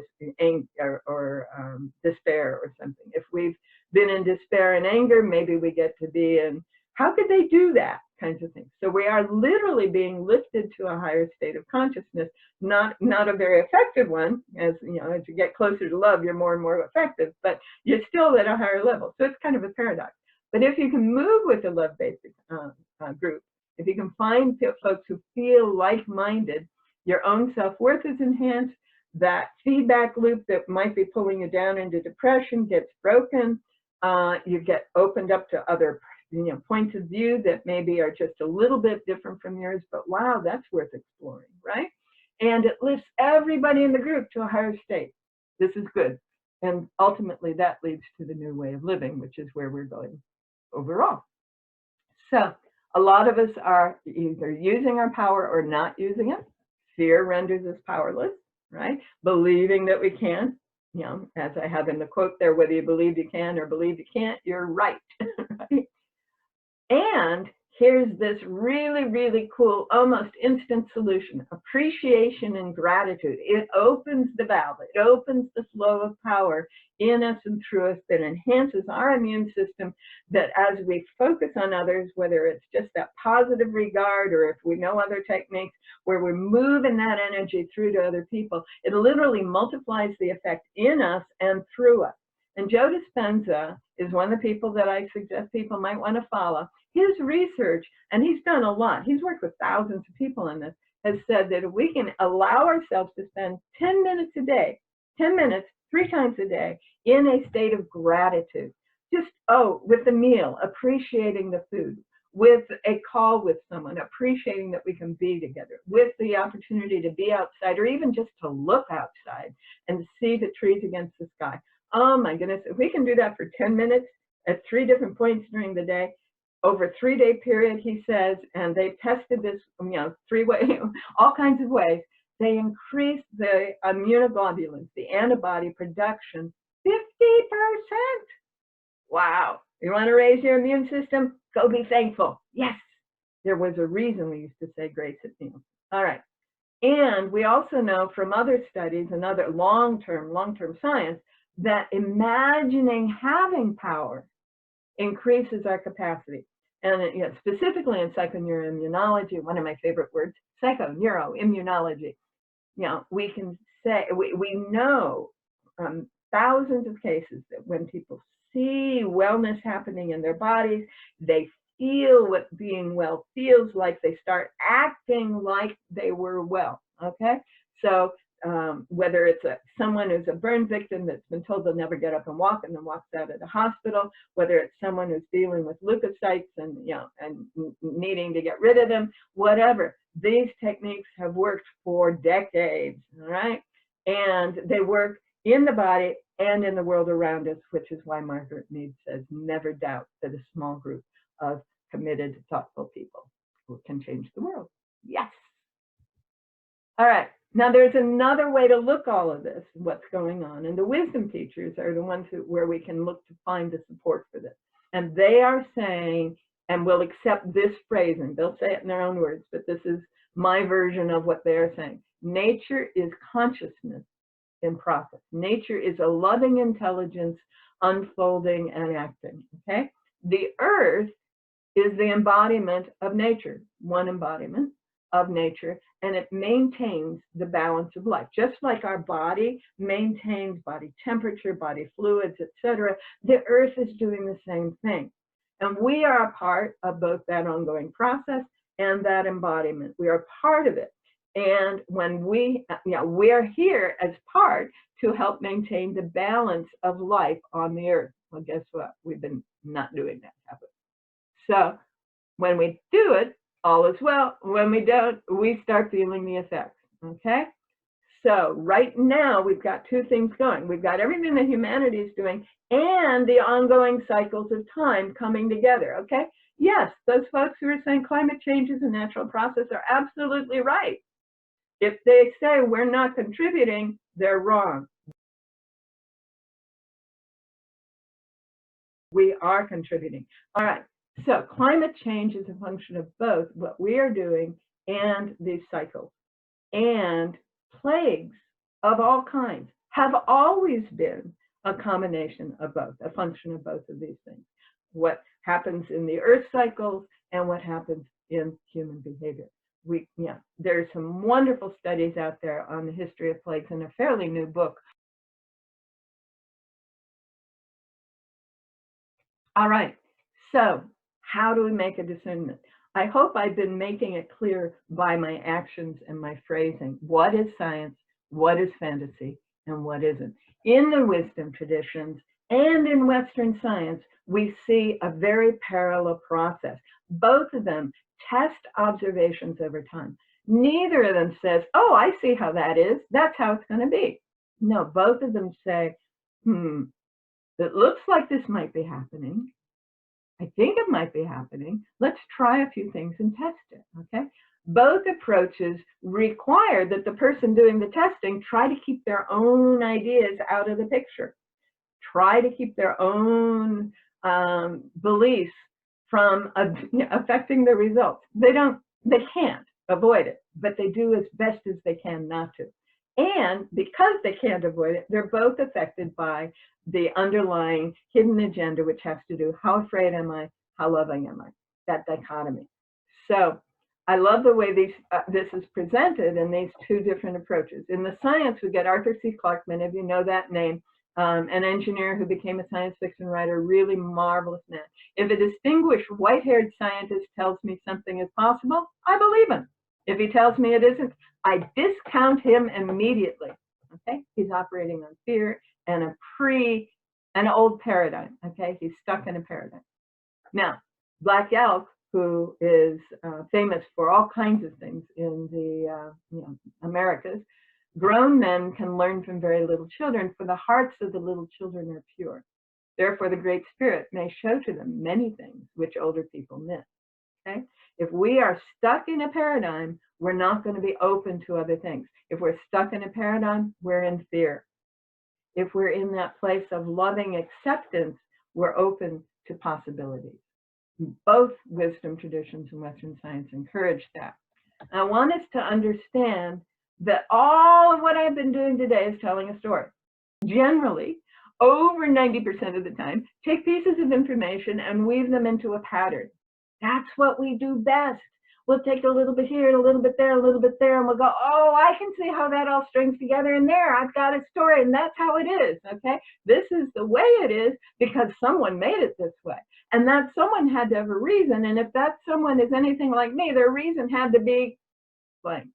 despair or something. If we've been in despair and anger, maybe we get to be in, how could they do that? Kinds of things. So we are literally being lifted to a higher state of consciousness, not a very effective one. As as you get closer to love, you're more and more effective, but you're still at a higher level. So it's kind of a paradox. But if you can move with a love-based group, if you can find folks who feel like-minded, your own self-worth is enhanced. That feedback loop that might be pulling you down into depression gets broken. You get opened up to other points of view that maybe are just a little bit different from yours, but wow, that's worth exploring, right? And it lifts everybody in the group to a higher state. This is good. And ultimately that leads to the new way of living, which is where we're going overall. So a lot of us are either using our power or not using it. Fear renders us powerless, right? Believing that we can, as I have in the quote there, whether you believe you can or believe you can't, you're right, right? And here's this really, really cool, almost instant solution: appreciation and gratitude. It opens the valve, it opens the flow of power in us and through us that enhances our immune system, that as we focus on others, whether it's just that positive regard or if we know other techniques where we're moving that energy through to other people, it literally multiplies the effect in us and through us. And Joe Dispenza is one of the people that I suggest people might want to follow. His research, and he's done a lot, he's worked with thousands of people on this, has said that if we can allow ourselves to spend 10 minutes a day, 10 minutes, 3 times a day, in a state of gratitude, just, with the meal, appreciating the food, with a call with someone, appreciating that we can be together, with the opportunity to be outside or even just to look outside and see the trees against the sky. Oh my goodness, if we can do that for 10 minutes at 3 different points during the day, over a 3-day period, he says, and they've tested this, 3 ways, all kinds of ways, they increase the immunoglobulins, the antibody production, 50%. Wow. You want to raise your immune system? Go be thankful. Yes. There was a reason we used to say grace at meals. All right. And we also know from other studies and other long-term science that imagining having power increases our capacity. And specifically in psychoneuroimmunology, one of my favorite words, psychoneuroimmunology, we can say, we know from thousands of cases that when people see wellness happening in their bodies, they feel what being well feels like, they start acting like they were well, okay? So whether it's someone who's a burn victim that's been told they'll never get up and walk and then walks out of the hospital, whether it's someone who's dealing with leukocytes and and needing to get rid of them, whatever, these techniques have worked for decades, all right? And they work in the body and in the world around us, which is why Margaret Mead says, never doubt that a small group of committed, thoughtful people who can change the world. Yes. All right. Now, there's another way to look all of this, what's going on. And the wisdom teachers are the ones where we can look to find the support for this. And they are saying, and will accept this phrasing, they'll say it in their own words, but this is my version of what they're saying. Nature is consciousness in process. Nature is a loving intelligence unfolding and acting, okay? The earth is the embodiment of nature, one embodiment of nature, and it maintains the balance of life. Just like our body maintains body temperature, body fluids, etc., the earth is doing the same thing. And we are a part of both that ongoing process and that embodiment. We are part of it. And when we are here as part to help maintain the balance of life on the earth. Well, guess what? We've been not doing that, have we? So when we do it, all is well. When we don't, we start feeling the effects, okay? So right now, we've got two things going. We've got everything that humanity is doing and the ongoing cycles of time coming together, okay? Yes, those folks who are saying climate change is a natural process are absolutely right. If they say we're not contributing, they're wrong. We are contributing. All right. So climate change is a function of both what we are doing and these cycles. And plagues of all kinds have always been a combination of both, a function of both of these things. What happens in the earth cycles and what happens in human behavior. There's some wonderful studies out there on the history of plagues in a fairly new book. All right. So how do we make a discernment? I hope I've been making it clear by my actions and my phrasing. What is science? What is fantasy? And what isn't? In the wisdom traditions and in Western science, we see a very parallel process. Both of them test observations over time. Neither of them says, oh, I see how that is. That's how it's going to be. No, both of them say, it looks like this might be happening. I think it might be happening. Let's try a few things and test it, okay? Both approaches require that the person doing the testing try to keep their own ideas out of the picture. Try to keep their own beliefs from affecting the results. They can't avoid it, but they do as best as they can not to. And because they can't avoid it, they're both affected by the underlying hidden agenda, which has to do, how afraid am I, how loving am I, that dichotomy. So I love the way this is presented in these two different approaches. In the science, we get Arthur C. Clarke, many of you know that name, an engineer who became a science fiction writer, really marvelous man. If a distinguished white-haired scientist tells me something is possible, I believe him. If he tells me it isn't, I discount him immediately, okay? He's operating on fear and an old paradigm, okay? He's stuck in a paradigm. Now, Black Elk, who is famous for all kinds of things in the Americas. Grown men can learn from very little children, for the hearts of the little children are pure. Therefore, the Great Spirit may show to them many things which older people miss. Okay? If we are stuck in a paradigm, we're not going to be open to other things. If we're stuck in a paradigm, we're in fear. If we're in that place of loving acceptance, we're open to possibilities. Both wisdom traditions and Western science encourage that. I want us to understand that all of what I've been doing today is telling a story. Generally, over 90% of the time, take pieces of information and weave them into a pattern. That's what we do best. We'll take a little bit here, a little bit there, a little bit there, and we'll go, oh, I can see how that all strings together in there. I've got a story, and that's how it is, okay? This is the way it is because someone made it this way. And that someone had to have a reason, and if that someone is anything like me, their reason had to be blank.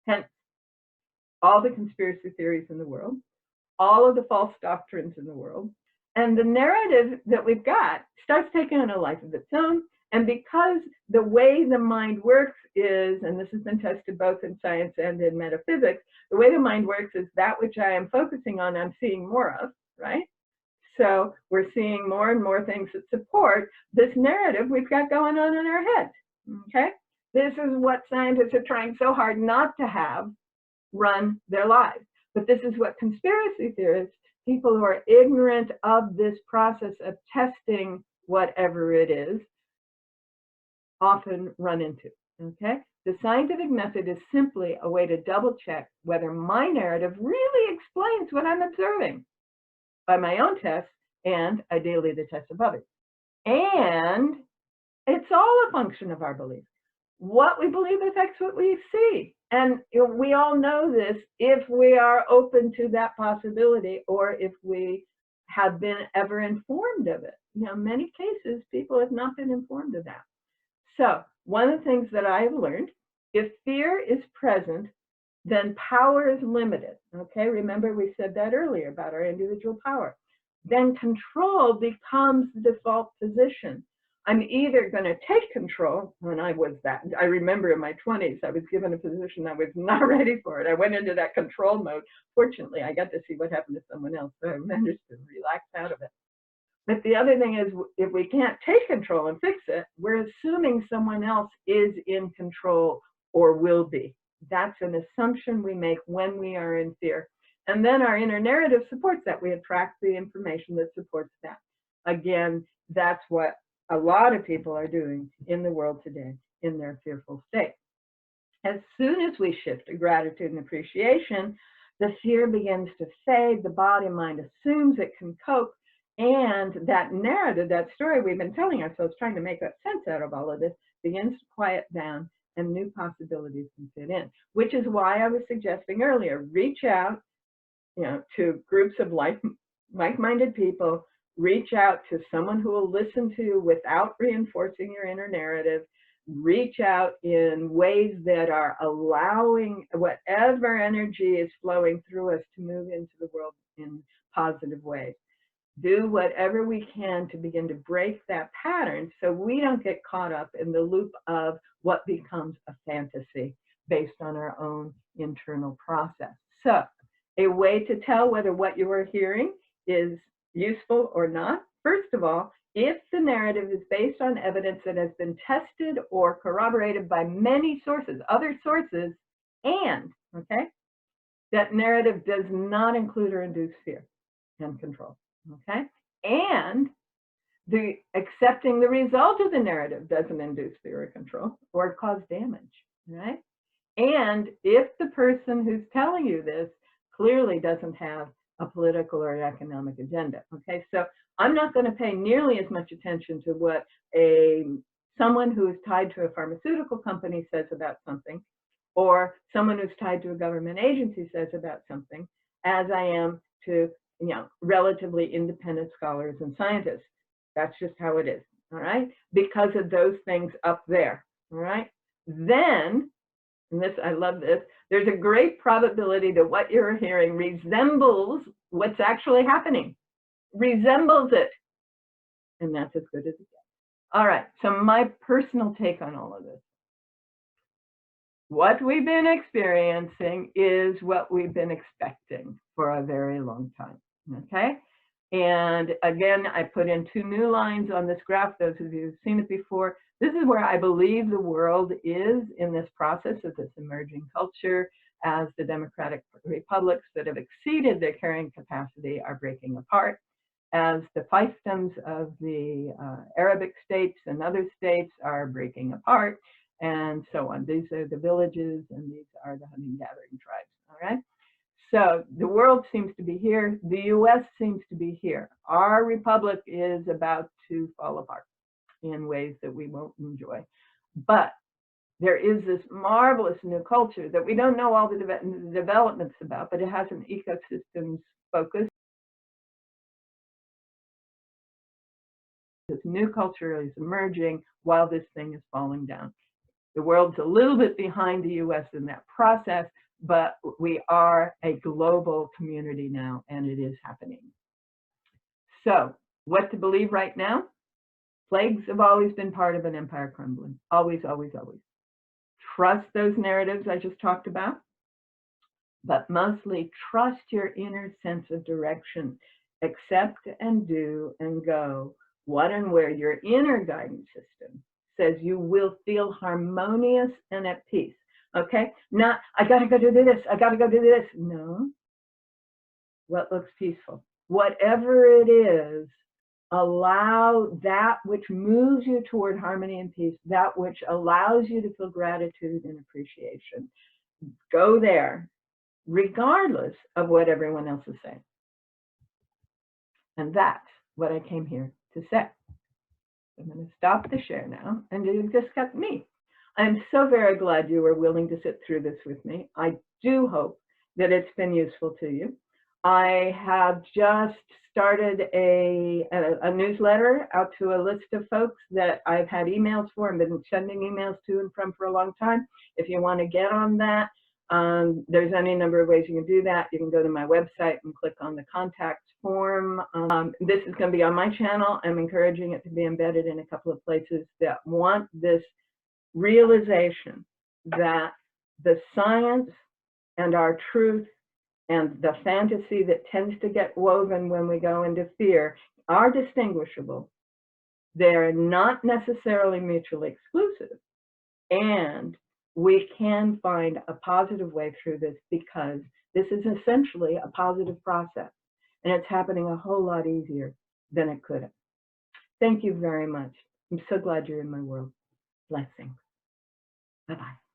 Hence, all the conspiracy theories in the world, all of the false doctrines in the world, and the narrative that we've got starts taking on a life of its own. And because the way the mind works is, and this has been tested both in science and in metaphysics, the way the mind works is that which I am focusing on, I'm seeing more of, right? So we're seeing more and more things that support this narrative we've got going on in our head, okay? This is what scientists are trying so hard not to have run their lives. But this is what conspiracy theorists, people who are ignorant of this process of testing whatever it is, often run into, okay? The scientific method is simply a way to double check whether my narrative really explains what I'm observing by my own tests and ideally the tests of others. And it's all a function of our beliefs. What we believe affects what we see. And we all know this if we are open to that possibility or if we have been ever informed of it. You know, in many cases, people have not been informed of that. So one of the things that I have learned, if fear is present, then power is limited. Okay, remember we said that earlier about our individual power. Then control becomes the default position. I'm either going to take control, and I was that. I remember in my 20s, I was given a position I was not ready for it. I went into that control mode. Fortunately, I got to see what happened to someone else, so I managed to relax out of it. But the other thing is, if we can't take control and fix it, we're assuming someone else is in control or will be. That's an assumption we make when we are in fear. And then our inner narrative supports that. We attract the information that supports that. Again, that's what a lot of people are doing in the world today in their fearful state. As soon as we shift to gratitude and appreciation, the fear begins to fade, the body and mind assumes it can cope, and that narrative, that story we've been telling ourselves, trying to make sense out of all of this, begins to quiet down and new possibilities can fit in, which is why I was suggesting earlier, reach out, to groups of like-minded people, reach out to someone who will listen to you without reinforcing your inner narrative, reach out in ways that are allowing whatever energy is flowing through us to move into the world in positive ways. Do whatever we can to begin to break that pattern so we don't get caught up in the loop of what becomes a fantasy based on our own internal process. So a way to tell whether what you are hearing is useful or not, first of all, if the narrative is based on evidence that has been tested or corroborated by many sources, other sources, and, okay, that narrative does not include or induce fear and control. Okay, and the accepting the result of the narrative doesn't induce fear or control or cause damage, right? And if the person who's telling you this clearly doesn't have a political or economic agenda, okay? So I'm not going to pay nearly as much attention to what someone who is tied to a pharmaceutical company says about something, or someone who's tied to a government agency says about something, as I am to relatively independent scholars and scientists. That's just how it is, all right? Because of those things up there, all right? Then, and this, I love this, there's a great probability that what you're hearing resembles what's actually happening, resembles it. And that's as good as it gets. All right, so my personal take on all of this. What we've been experiencing is what we've been expecting for a very long time, okay? And again, I put in 2 new lines on this graph. Those of you who've seen it before, this is where I believe the world is in this process of this emerging culture as the democratic republics that have exceeded their carrying capacity are breaking apart, as the fiefdoms of the Arabic states and other states are breaking apart, and so on. These are the villages and these are the hunting gathering tribes, all right? So the world seems to be here. The US seems to be here. Our republic is about to fall apart in ways that we won't enjoy. But there is this marvelous new culture that we don't know all the developments about, but it has an ecosystems focus. This new culture is emerging while this thing is falling down. The world's a little bit behind the US in that process, but we are a global community now, and it is happening. So, what to believe right now? Plagues have always been part of an empire crumbling. Always, always, always. Trust those narratives I just talked about, but mostly trust your inner sense of direction. Accept and do and go what and where your inner guidance system says you will feel harmonious and at peace. Okay? Not, I gotta go do this, I gotta go do this. No. What looks peaceful? Whatever it is, allow that which moves you toward harmony and peace, that which allows you to feel gratitude and appreciation. Go there, regardless of what everyone else is saying. And that's what I came here to say. I'm going to stop the share now, and you've just got me. I'm so very glad you were willing to sit through this with me. I do hope that it's been useful to you. I have just started a newsletter out to a list of folks that I've had emails for and been sending emails to and from for a long time. If you want to get on that, there's any number of ways you can do that. You can go to my website and click on the contact form. This is going to be on my channel. I'm encouraging it to be embedded in a couple of places that want this realization that the science and our truth and the fantasy that tends to get woven when we go into fear are distinguishable. They're not necessarily mutually exclusive. And we can find a positive way through this because this is essentially a positive process. And it's happening a whole lot easier than it could have. Thank you very much. I'm so glad you're in my world. Blessings. Bye-bye.